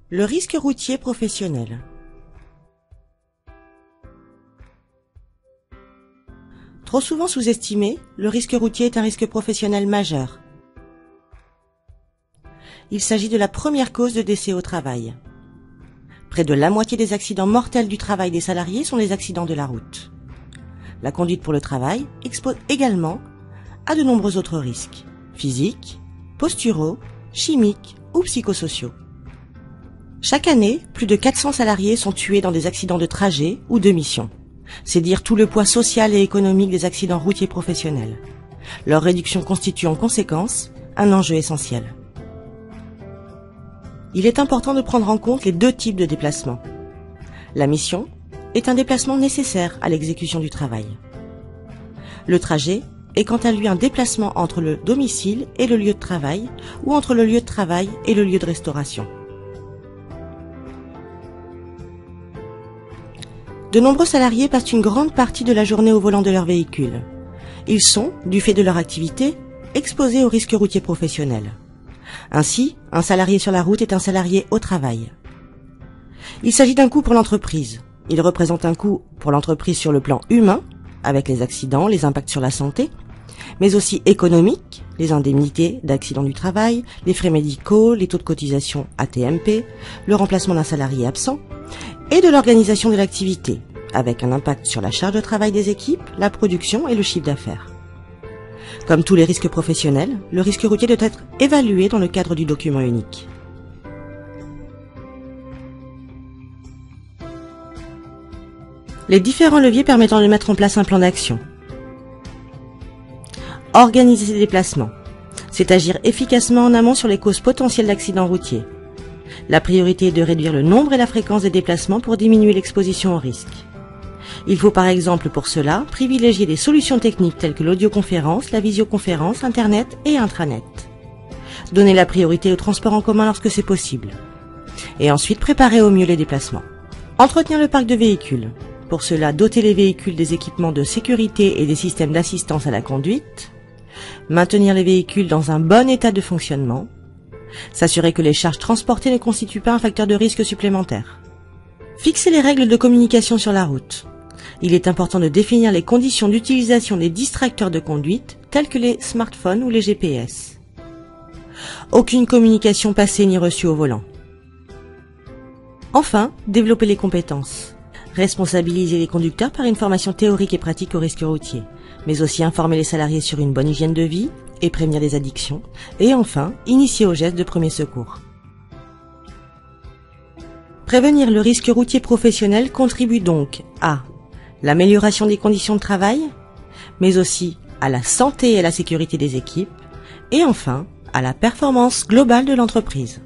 Le risque routier professionnel. Trop souvent sous-estimé, le risque routier est un risque professionnel majeur. Il s'agit de la première cause de décès au travail. Près de la moitié des accidents mortels du travail des salariés sont les accidents de la route. La conduite pour le travail expose également à de nombreux autres risques, physiques, posturaux, chimiques ou psychosociaux. Chaque année, plus de 400 salariés sont tués dans des accidents de trajet ou de mission. C'est dire tout le poids social et économique des accidents routiers professionnels. Leur réduction constitue en conséquence un enjeu essentiel. Il est important de prendre en compte les deux types de déplacements. La mission est un déplacement nécessaire à l'exécution du travail. Le trajet est quant à lui un déplacement entre le domicile et le lieu de travail ou entre le lieu de travail et le lieu de restauration. De nombreux salariés passent une grande partie de la journée au volant de leur véhicule. Ils sont, du fait de leur activité, exposés aux risques routiers professionnels. Ainsi, un salarié sur la route est un salarié au travail. Il s'agit d'un coût pour l'entreprise. Il représente un coût pour l'entreprise sur le plan humain, avec les accidents, les impacts sur la santé, mais aussi économique, les indemnités d'accident du travail, les frais médicaux, les taux de cotisation AT-MP, le remplacement d'un salarié absent, et de l'organisation de l'activité, avec un impact sur la charge de travail des équipes, la production et le chiffre d'affaires. Comme tous les risques professionnels, le risque routier doit être évalué dans le cadre du document unique. Les différents leviers permettant de mettre en place un plan d'action. Organiser ses déplacements. C'est agir efficacement en amont sur les causes potentielles d'accidents routiers. La priorité est de réduire le nombre et la fréquence des déplacements pour diminuer l'exposition au risque. Il faut par exemple pour cela privilégier des solutions techniques telles que l'audioconférence, la visioconférence, Internet et intranet. Donner la priorité au transport en commun lorsque c'est possible. Et ensuite préparer au mieux les déplacements. Entretenir le parc de véhicules. Pour cela, doter les véhicules des équipements de sécurité et des systèmes d'assistance à la conduite. Maintenir les véhicules dans un bon état de fonctionnement. S'assurer que les charges transportées ne constituent pas un facteur de risque supplémentaire. Fixer les règles de communication sur la route. Il est important de définir les conditions d'utilisation des distracteurs de conduite, tels que les smartphones ou les GPS. Aucune communication passée ni reçue au volant. Enfin, développer les compétences. Responsabiliser les conducteurs par une formation théorique et pratique aux risques routiers, mais aussi informer les salariés sur une bonne hygiène de vie et prévenir des addictions, et enfin, initier aux gestes de premier secours. Prévenir le risque routier professionnel contribue donc à l'amélioration des conditions de travail, mais aussi à la santé et à la sécurité des équipes, et enfin, à la performance globale de l'entreprise.